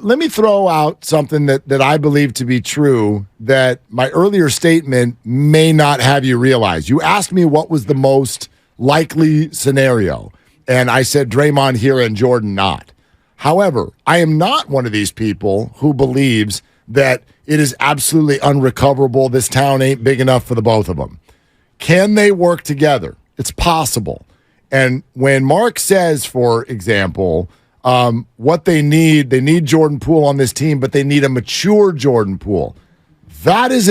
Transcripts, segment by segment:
let me throw out something that I believe to be true that my earlier statement may not have you realize. You asked me what was the most likely scenario, and I said Draymond here and Jordan not. However, I am not one of these people who believes that it is absolutely unrecoverable. This town ain't big enough for the both of them. Can they work together? It's possible. And when Mark says, for example, what they need Jordan Poole on this team, but they need a mature Jordan Poole. That is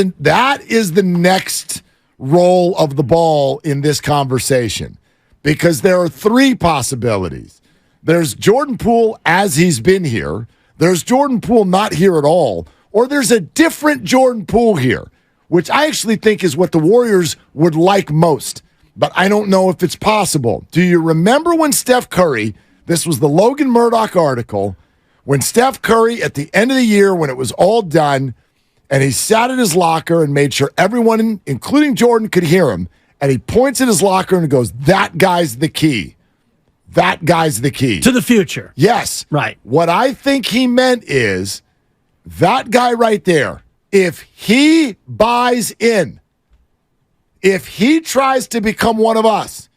the next role of the ball in this conversation, because there are three possibilities. There's Jordan Poole as he's been here. There's Jordan Poole not here at all. Or there's a different Jordan Poole here, which I actually think is what the Warriors would like most. But I don't know if it's possible. Do you remember when Steph Curry, this was the Logan Murdoch article, when Steph Curry at the end of the year, when it was all done, and he sat in his locker and made sure everyone, including Jordan, could hear him, and he points at his locker and goes, that guy's the key. That guy's the key. To the future. Yes. Right. What I think he meant is that guy right there, if he buys in, if he tries to become one of us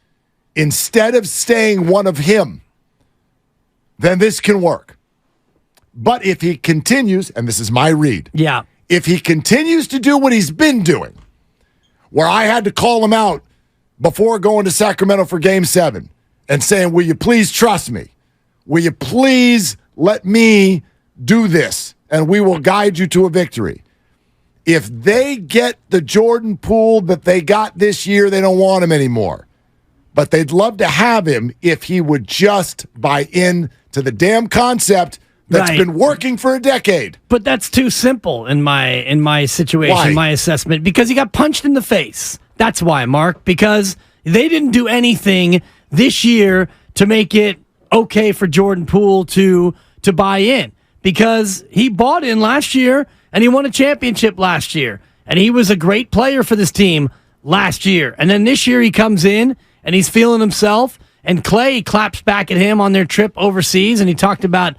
instead of staying one of him, then this can work. But if he continues, and this is my read, if he continues to do what he's been doing, where I had to call him out before going to Sacramento for Game 7 and saying, will you please trust me? Will you please let me do this? And we will guide you to a victory. If they get the Jordan Poole that they got this year, they don't want him anymore. But they'd love to have him if he would just buy in to the damn concept that's been working for a decade. But that's too simple in my situation, my assessment, because he got punched in the face. That's why, Mark, because they didn't do anything this year to make it okay for Jordan Poole to buy in, because he bought in last year and he won a championship last year, and he was a great player for this team last year. And then this year he comes in and he's feeling himself, and Clay claps back at him on their trip overseas, and he talked about,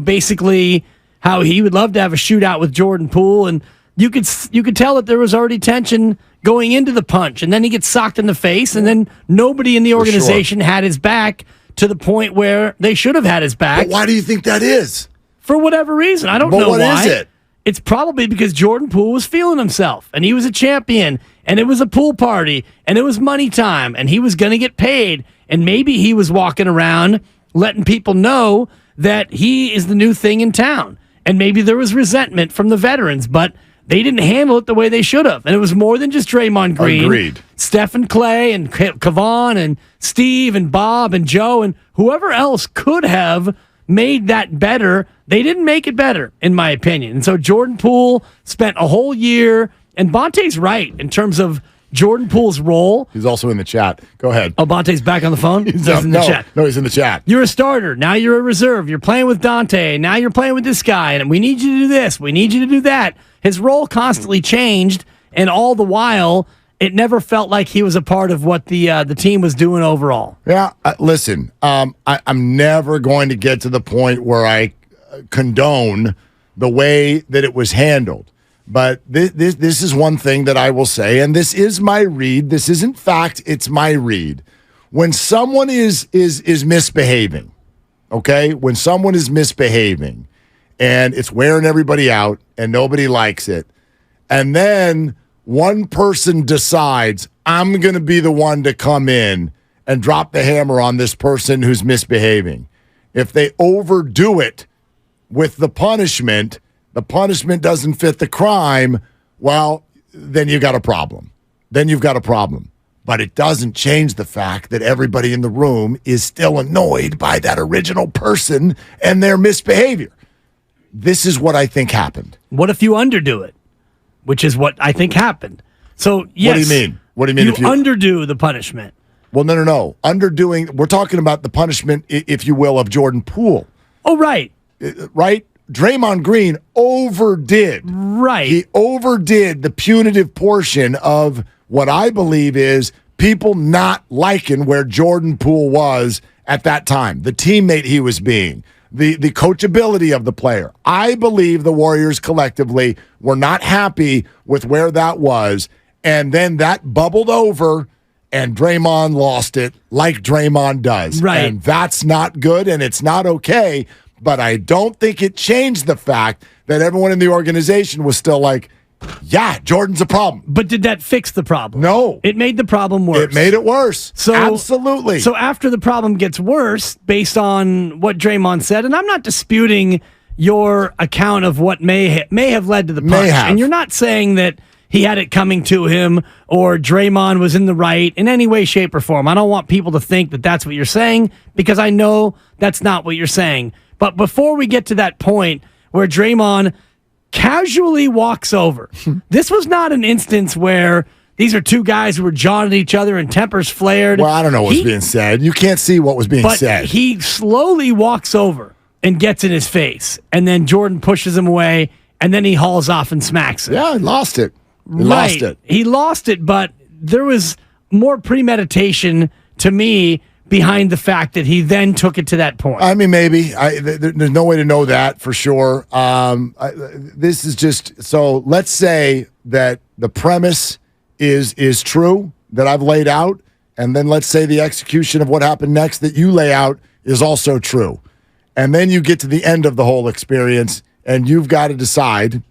basically how he would love to have a shootout with Jordan Poole, and you could tell that there was already tension going into the punch, and then he gets socked in the face, and then nobody in the organization had his back to the point where they should have had his back. But why do you think that is? For whatever reason. I don't know why. What is it? It's probably because Jordan Poole was feeling himself, and he was a champion, and it was a pool party, and it was money time, and he was going to get paid, and maybe he was walking around letting people know that he is the new thing in town. And maybe there was resentment from the veterans, but they didn't handle it the way they should have. And it was more than just Draymond Green. Agreed. Steph and Clay and Kevon and Steve and Bob and Joe and whoever else could have made that better. They didn't make it better, in my opinion. And so Jordan Poole spent a whole year, and Bonte's right in terms of Jordan Poole's role. He's also in the chat. Go ahead. Oh, Bonte's back on the phone? He's in the chat. No, he's in the chat. You're a starter. Now you're a reserve. You're playing with Dante. Now you're playing with this guy. And we need you to do this. We need you to do that. His role constantly changed, and all the while, it never felt like he was a part of what the team was doing overall. Yeah, listen, I'm never going to get to the point where I condone the way that it was handled. But this is one thing that I will say, and this is my read. This isn't fact, it's my read. When someone is misbehaving, okay? When someone is misbehaving and it's wearing everybody out and nobody likes it, and then one person decides, I'm going to be the one to come in and drop the hammer on this person who's misbehaving. If they overdo it with the punishment doesn't fit the crime, well, then you got a problem. Then you've got a problem. But it doesn't change the fact that everybody in the room is still annoyed by that original person and their misbehavior. This is what I think happened. What if you underdo it? Which is what I think happened. So, yes. What do you mean? What do you mean if you underdo the punishment? Well, no. Underdoing, we're talking about the punishment, if you will, of Jordan Poole. Oh, right. Right? Draymond Green overdid. Right. He overdid the punitive portion of what I believe is people not liking where Jordan Poole was at that time, the teammate he was being, the coachability of the player. I believe the Warriors collectively were not happy with where that was, and then that bubbled over, and Draymond lost it like Draymond does. Right. And that's not good, and it's not okay, but I don't think it changed the fact that everyone in the organization was still like, yeah, Jordan's a problem. But did that fix the problem? No. It made the problem worse. It made it worse. So, absolutely. So after the problem gets worse, based on what Draymond said, and I'm not disputing your account of what may have led to the punch, and you're not saying that he had it coming to him or Draymond was in the right in any way, shape, or form. I don't want people to think that that's what you're saying, because I know that's not what you're saying. But before we get to that point where Draymond casually walks over, this was not an instance where these are two guys who were jawing at each other and tempers flared. Well, I don't know what's being said. You can't see what was being said. He slowly walks over and gets in his face, and then Jordan pushes him away, and then he hauls off and smacks him. Yeah, he lost it. Lost it. He lost it, but there was more premeditation to me behind the fact that he then took it to that point. I mean, maybe. There's no way to know that for sure. This is just, so let's say that the premise is true that I've laid out, and then let's say the execution of what happened next that you lay out is also true. And then you get to the end of the whole experience, and you've got to decide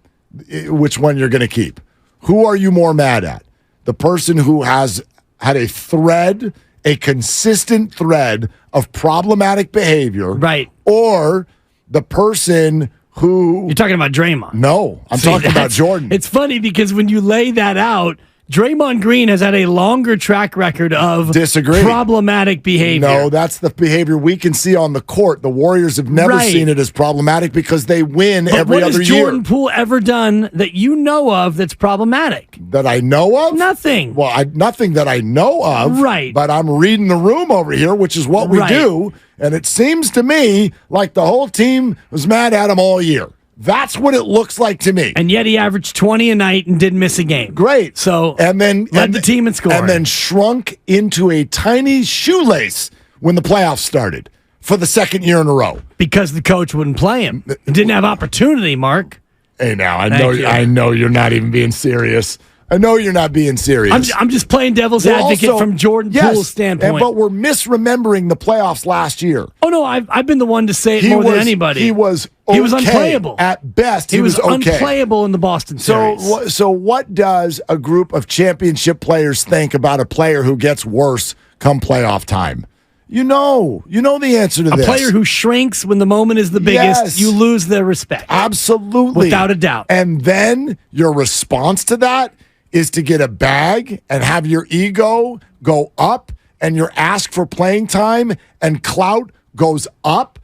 which one you're going to keep. Who are you more mad at? The person who has had a consistent thread of problematic behavior, right? Or the person who... You're talking about Draymond. No, I'm talking about Jordan. It's funny because when you lay that out, Draymond Green has had a longer track record of problematic behavior. No, that's the behavior we can see on the court. The Warriors have never seen it as problematic because they win every other year. What has Jordan Poole ever done that you know of that's problematic? That I know of? Nothing. Well, nothing that I know of. Right. But I'm reading the room over here, which is what we do. And it seems to me like the whole team was mad at him all year. That's what it looks like to me. And yet he averaged 20 a night and didn't miss a game. Great. So and then led the team in scoring. And then shrunk into a tiny shoelace when the playoffs started for the second year in a row. Because the coach wouldn't play him. He didn't have opportunity, Mark. Hey, now, I know you're not even being serious. I know you're not being serious. I'm just playing devil's advocate from Jordan Poole's standpoint. But we're misremembering the playoffs last year. Oh, no, I've been the one to say it more than anybody. He was okay. He was unplayable. At best, he was okay. Unplayable in the Boston series. So what does a group of championship players think about a player who gets worse come playoff time? You know the answer to this. A player who shrinks when the moment is the biggest, you lose their respect. Absolutely. Without a doubt. And then your response to that is to get a bag and have your ego go up and your ask for playing time and clout goes up.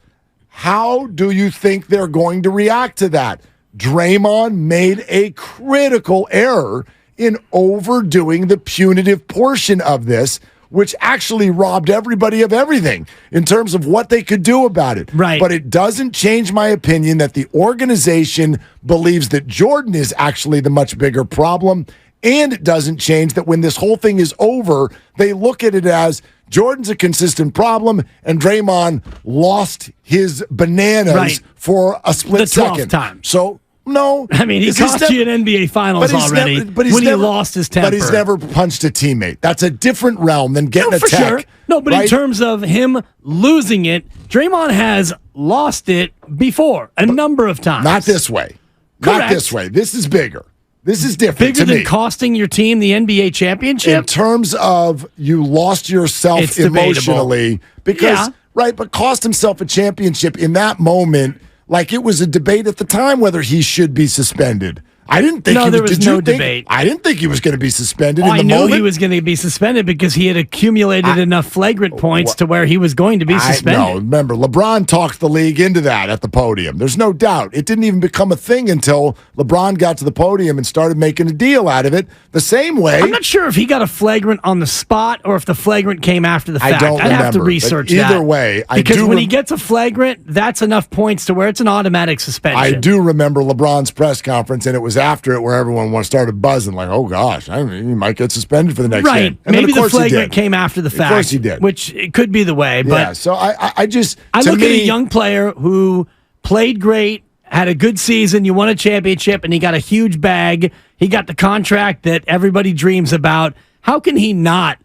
How do you think they're going to react to that? Draymond made a critical error in overdoing the punitive portion of this, which actually robbed everybody of everything in terms of what they could do about it. Right. But it doesn't change my opinion that the organization believes that Jordan is actually the much bigger problem. And it doesn't change that when this whole thing is over, they look at it as Jordan's a consistent problem and Draymond lost his bananas for a split second. Time. So, no. I mean, he cost you an NBA Finals already when he lost his temper. But he's never punched a teammate. That's a different realm than getting a tech. Sure. No, but in terms of him losing it, Draymond has lost it before a number of times. Not this way. Correct. Not this way. This is bigger. This is different. Bigger than costing your team the NBA championship? In terms of you lost yourself emotionally. Because, but cost himself a championship in that moment, like it was a debate at the time whether he should be suspended. I didn't think there was no debate. I didn't think he was going to be suspended in the moment. I knew he was going to be suspended because he had accumulated enough flagrant points to where he was going to be suspended. No, remember, LeBron talked the league into that at the podium. There's no doubt. It didn't even become a thing until LeBron got to the podium and started making a deal out of it. The same way. I'm not sure if he got a flagrant on the spot or if the flagrant came after the fact. I'd have to research that. Either way, because when he gets a flagrant, that's enough points to where it's an automatic suspension. I do remember LeBron's press conference, and it was after it where everyone started buzzing like, oh, gosh, he might get suspended for the next game. And maybe the flagrant came after the fact. Of course he did. Which it could be the way. But yeah, so I look at a young player who played great, had a good season, you won a championship, and he got a huge bag. He got the contract that everybody dreams about. How can he not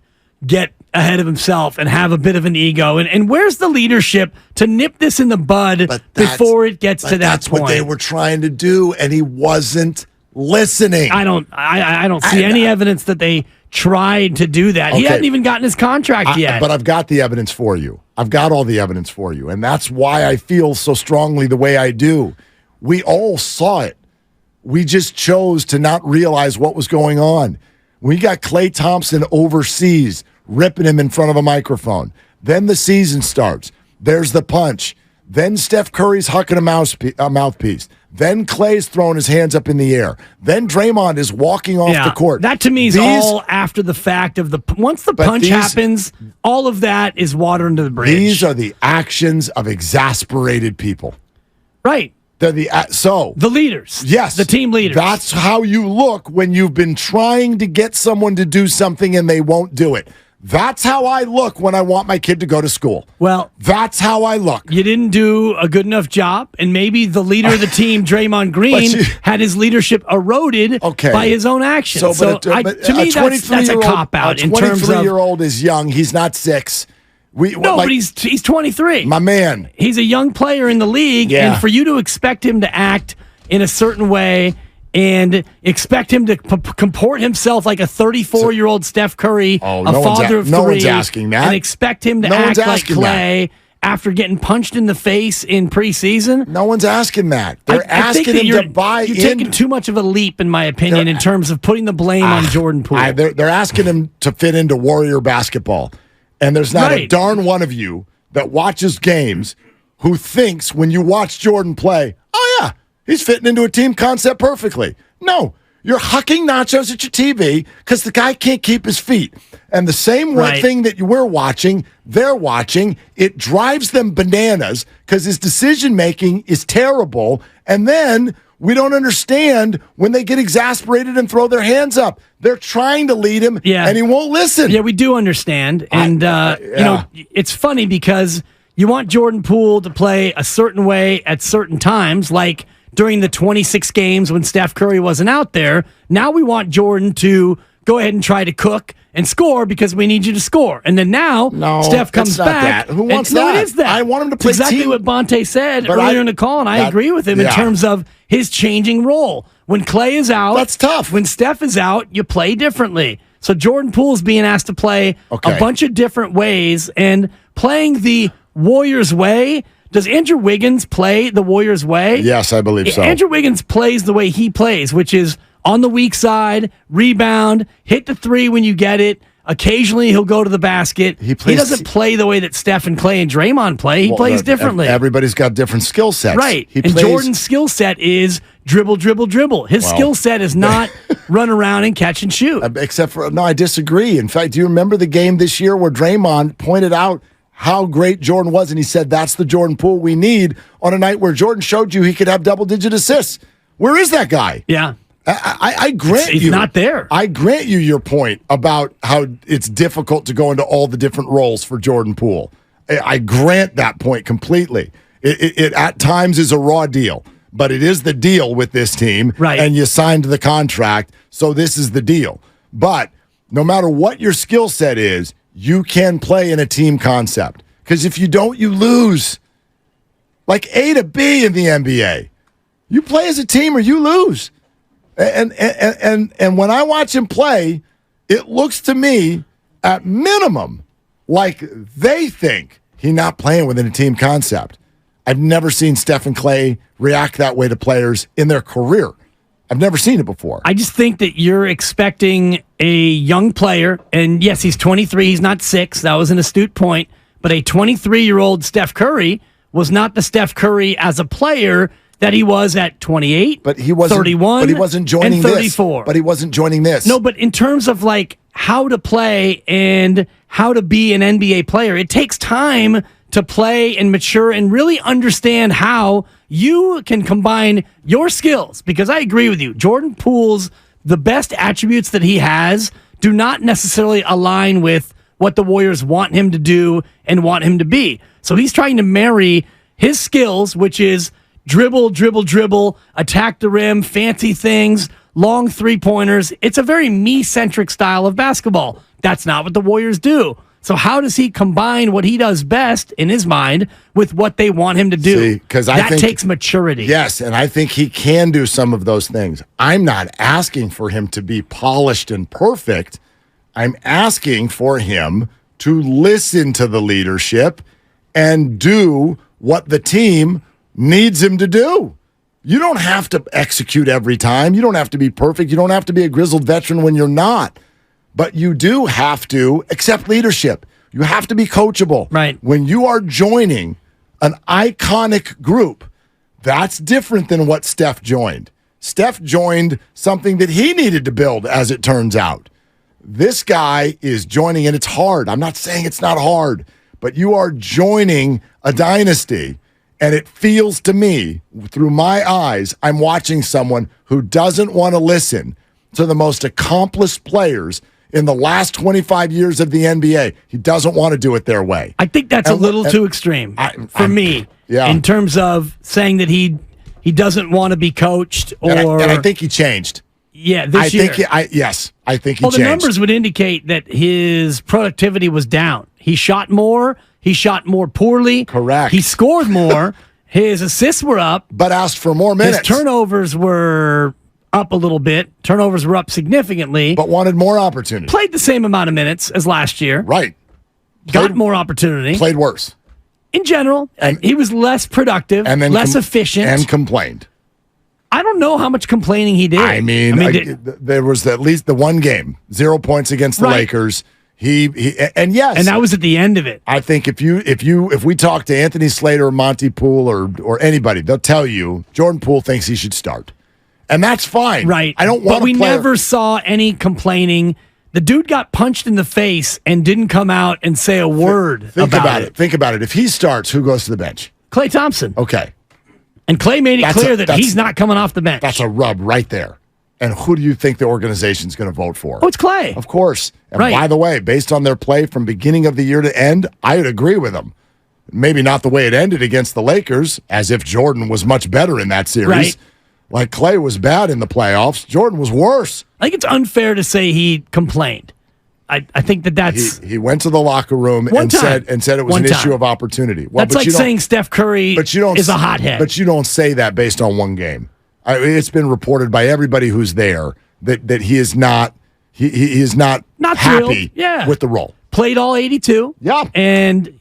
get ahead of himself and have a bit of an ego? And where's the leadership to nip this in the bud before it gets to that that's point? That's what they were trying to do, and he wasn't listening. I don't see any evidence that they tried to do that. Okay. He hadn't even gotten his contract yet. But I've got the evidence for you. I've got all the evidence for you, and that's why I feel so strongly the way I do. We all saw it. We just chose to not realize what was going on. We got Klay Thompson overseas, ripping him in front of a microphone. Then the season starts. There's the punch. Then Steph Curry's hucking a mouthpiece. Then Klay's throwing his hands up in the air. Then Draymond is walking off the court. That to me is all after the fact of once the punch happens, all of that is water under the bridge. These are the actions of exasperated people. Right. They're the leaders. Yes. The team leaders. That's how you look when you've been trying to get someone to do something and they won't do it. That's how I look when I want my kid to go to school. Well, that's how I look. You didn't do a good enough job, and maybe the leader of the team, Draymond Green, had his leadership eroded by his own actions. To me, that's a cop-out in terms of... A 23-year-old is young. He's not 6. But he's 23. My man. He's a young player in the league, and for you to expect him to act in a certain way and expect him to comport himself like a 34-year-old Steph Curry, a father of 3, no one's asking that. And expect him to act like Klay after getting punched in the face in preseason. No one's asking that. They're asking him to buy in. You're taking too much of a leap, in my opinion, in terms of putting the blame on Jordan Poole. They're asking him to fit into Warrior basketball. And there's not a darn one of you that watches games who thinks when you watch Jordan play, oh, yeah, he's fitting into a team concept perfectly. No, you're hucking nachos at your TV because the guy can't keep his feet. And the same thing that we're watching, they're watching. It drives them bananas because his decision-making is terrible. And then we don't understand when they get exasperated and throw their hands up. They're trying to lead him, and he won't listen. Yeah, we do understand. And, it's funny because you want Jordan Poole to play a certain way at certain times, like during the 26 games when Steph Curry wasn't out there. Now we want Jordan to go ahead and try to cook and score because we need you to score. And then now Steph comes back. Who wants that? No, it is that. I want him to play exactly what Bonte said earlier in the call, and I agree with him in terms of his changing role. When Klay is out, that's tough. When Steph is out, you play differently. So Jordan Poole's being asked to play a bunch of different ways, and playing the Warriors way. Does Andrew Wiggins play the Warriors way? Yes, I believe so. Andrew Wiggins plays the way he plays, which is on the weak side, rebound, hit the 3 when you get it. Occasionally, he'll go to the basket. He doesn't play the way that Steph and Klay and Draymond play. He plays differently. Everybody's got different skill sets. Right. Jordan's skill set is dribble, dribble, dribble. His skill set is not run around and catch and shoot. Except for, I disagree. In fact, do you remember the game this year where Draymond pointed out how great Jordan was, and he said, that's the Jordan Poole we need on a night where Jordan showed you he could have double-digit assists? Where is that guy? Yeah. I grant he's not there. I grant you your point about how it's difficult to go into all the different roles for Jordan Poole. I grant that point completely. It at times is a raw deal, but it is the deal with this team. Right. And you signed the contract, so this is the deal. But no matter what your skill set is, you can play in a team concept. Because if you don't, you lose. Like A to B in the NBA. You play as a team or you lose. And when I watch him play, it looks to me, at minimum, like they think he's not playing within a team concept. I've never seen Steph and Klay react that way to players in their career. I've never seen it before. I just think that you're expecting a young player, and yes, he's 23, he's not 6. That was an astute point. But a 23-year-old Steph Curry was not the Steph Curry as a player that he was at 28, but he wasn't, 31, but he wasn't joining and 34. This. But he wasn't joining this. No, but in terms of like how to play and how to be an NBA player, it takes time to play and mature and really understand how you can combine your skills. Because I agree with you, Jordan Poole's the best attributes that he has do not necessarily align with what the Warriors want him to do and want him to be. So he's trying to marry his skills, which is dribble, dribble, dribble, attack the rim, fancy things, long three-pointers. It's a very me-centric style of basketball. That's not what the Warriors do. So how does he combine what he does best in his mind with what they want him to do? Because that takes maturity. Yes, and I think he can do some of those things. I'm not asking for him to be polished and perfect. I'm asking for him to listen to the leadership and do what the team needs him to do. You don't have to execute every time. You don't have to be perfect. You don't have to be a grizzled veteran when you're not. But you do have to accept leadership. You have to be coachable. Right. When you are joining an iconic group, that's different than what Steph joined. Steph joined something that he needed to build, as it turns out. This guy is joining, and it's hard. I'm not saying it's not hard, but you are joining a dynasty, and it feels to me, through my eyes, I'm watching someone who doesn't want to listen to the most accomplished players in the last 25 years of the NBA. He doesn't want to do it their way. I think that's a little too extreme for me in terms of saying that he doesn't want to be coached. Or and I think he changed. Yeah, this year. I think he changed. Well, the numbers would indicate that his productivity was down. He shot more. He shot more poorly. Correct. He scored more. His assists were up. But asked for more minutes. His turnovers were up a little bit. Turnovers were up significantly. But wanted more opportunity. Played the same amount of minutes as last year. Right. Got more opportunity. Played worse. In general, he was less productive, and then less efficient. And complained. I don't know how much complaining he did. I mean there was at least the one game, 0 points against the Lakers. And that was at the end of it. I think if we talk to Anthony Slater or Monty Poole or anybody, they'll tell you Jordan Poole thinks he should start. And that's fine. Right. I don't want But we never saw any complaining. The dude got punched in the face and didn't come out and say a word about it. Think about it. If he starts, who goes to the bench? Klay Thompson. Okay. And Klay made it clear that he's not coming off the bench. That's a rub right there. And who do you think the organization's going to vote for? Oh, it's Klay. Of course. And by the way, based on their play from beginning of the year to end, I would agree with them. Maybe not the way it ended against the Lakers, as if Jordan was much better in that series. Right. Like Klay was bad in the playoffs. Jordan was worse. I think it's unfair to say he complained. I think that's... He went to the locker room and said it was an issue of opportunity. Well, that's like saying Steph Curry is a hothead. But you don't say that based on one game. It's been reported by everybody who's there that he is not happy with the role. Played all 82. Yeah. And,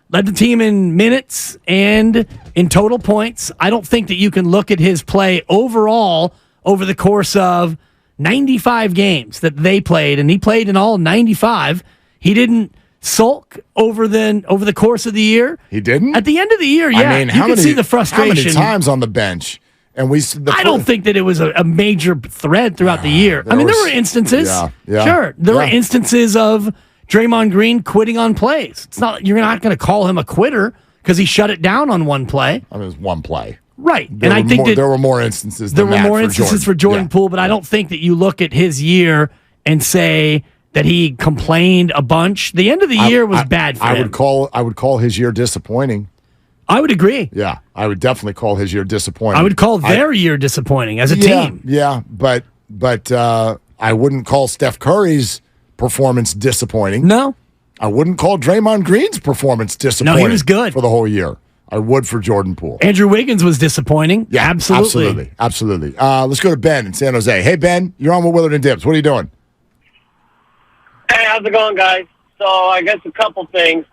led the team in minutes and in total points. I don't think that you can look at his play overall over the course of 95 games that they played, and he played in all 95. He didn't sulk over the course of the year. He didn't? At the end of the year, yeah. You could see the frustration. How many times on the bench? And I don't think that it was a major thread throughout the year. There were instances. Yeah. Sure. There were instances of Draymond Green quitting on plays. You're not going to call him a quitter because he shut it down on one play. I mean, it was one play. Right. I think there were more instances than that. There were more instances for Jordan Poole, but I don't think that you look at his year and say that he complained a bunch. The end of the year was bad for him. I would call his year disappointing. I would agree. Yeah, I would definitely call his year disappointing. I would call their year disappointing as a team. Yeah, but I wouldn't call Steph Curry's performance disappointing. No. I wouldn't call Draymond Green's performance disappointing. No, he was good for the whole year. I would for Jordan Poole. Andrew Wiggins was disappointing. Yeah, absolutely. Let's go to Ben in San Jose. Hey, Ben, you're on with Willard and Dibs. What are you doing? Hey, how's it going, guys? So I guess a couple things.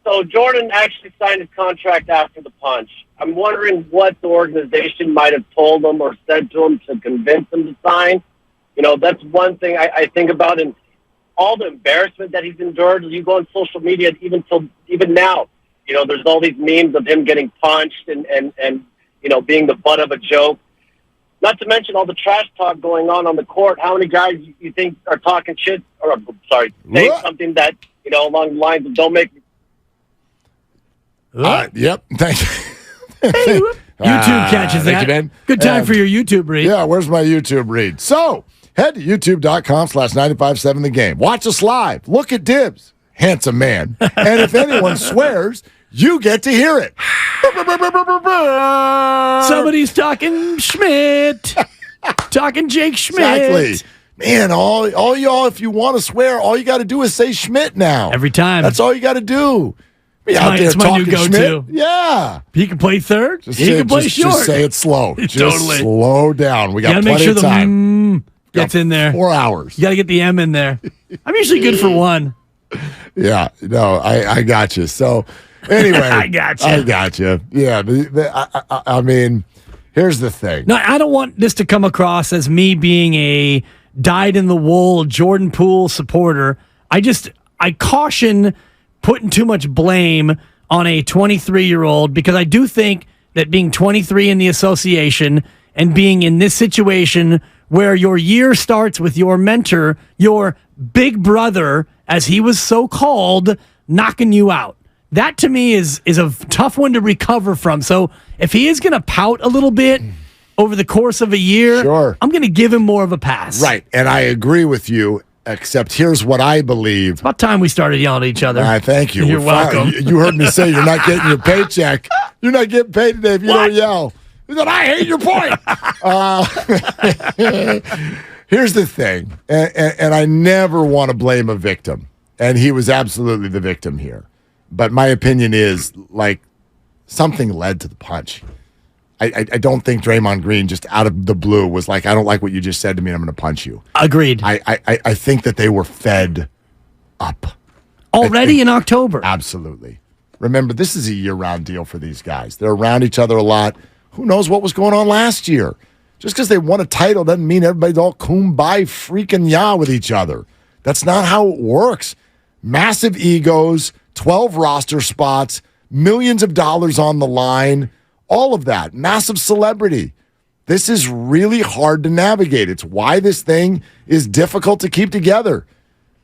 So Jordan actually signed his contract after the punch. I'm wondering what the organization might have told him or said to him to convince him to sign. That's one thing I think about, and all the embarrassment that he's endured. You go on social media, even now, there's all these memes of him getting punched and being the butt of a joke. Not to mention all the trash talk going on the court. How many guys you think are talking shit saying something that, along the lines of don't make me. Yep. Thank you. YouTube catches that. Thank you, man. Good time for your YouTube read. Yeah, where's my YouTube read? So, head to youtube.com/957 the game. Watch us live. Look at Dibs. Handsome man. And if anyone swears, you get to hear it. Somebody's talking Schmidt. Talking Jake Schmidt. Exactly. Man, all y'all, if you want to swear, all you got to do is say Schmidt now. Every time. That's all you got to do. Be out there it's my talking new go-to. Schmidt. Yeah. He can play third. He can play short. Just say it slow. Just Totally. slow down. We got gotta plenty make sure of time. Gets in there. 4 hours. You got to get the M in there. I'm usually good for one. Yeah. No, I got you. So, anyway. I got you. Yeah. I mean, here's the thing. No, I don't want this to come across as me being a dyed-in-the-wool Jordan Poole supporter. I caution putting too much blame on a 23-year-old because I do think that being 23 in the association and being in this situation where your year starts with your mentor, your big brother, as he was so called, knocking you out. That to me is a tough one to recover from. So if he is going to pout a little bit over the course of a year, sure, I'm going to give him more of a pass. Right, and I agree with you, except here's what I believe. It's about time we started yelling at each other. Thank you. You're welcome. You heard me say you're not getting your paycheck. You're not getting paid today if you don't yell. Then I hate your point. Here's the thing, and I never want to blame a victim, and he was absolutely the victim here. But my opinion is, like, something led to the punch. I don't think Draymond Green just out of the blue was like, I don't like what you just said to me, and I'm going to punch you. Agreed. I think that they were fed up. Already in October. Absolutely. Remember, this is a year-round deal for these guys. They're around each other a lot. Who knows what was going on last year? Just because they won a title doesn't mean everybody's all kumbaya freaking yah with each other. That's not how it works. Massive egos, 12 roster spots, millions of dollars on the line, all of that. Massive celebrity. This is really hard to navigate. It's why this thing is difficult to keep together.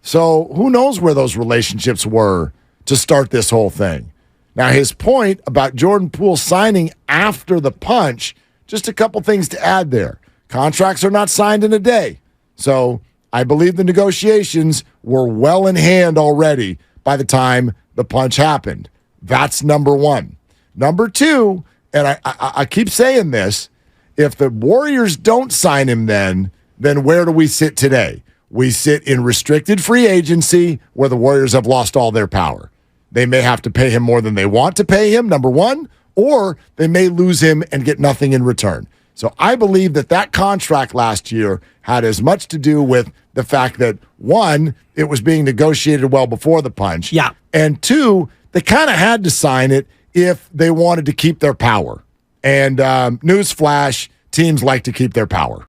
So who knows where those relationships were to start this whole thing. Now, his point about Jordan Poole signing after the punch, just a couple things to add there. Contracts are not signed in a day. So I believe the negotiations were well in hand already by the time the punch happened. That's number one. Number two, and I keep saying this, if the Warriors don't sign him then where do we sit today? We sit in restricted free agency where the Warriors have lost all their power. They may have to pay him more than they want to pay him, number one, or they may lose him and get nothing in return. So I believe that contract last year had as much to do with the fact that, one, it was being negotiated well before the punch. Yeah. And two, they kind of had to sign it if they wanted to keep their power. And newsflash, teams like to keep their power.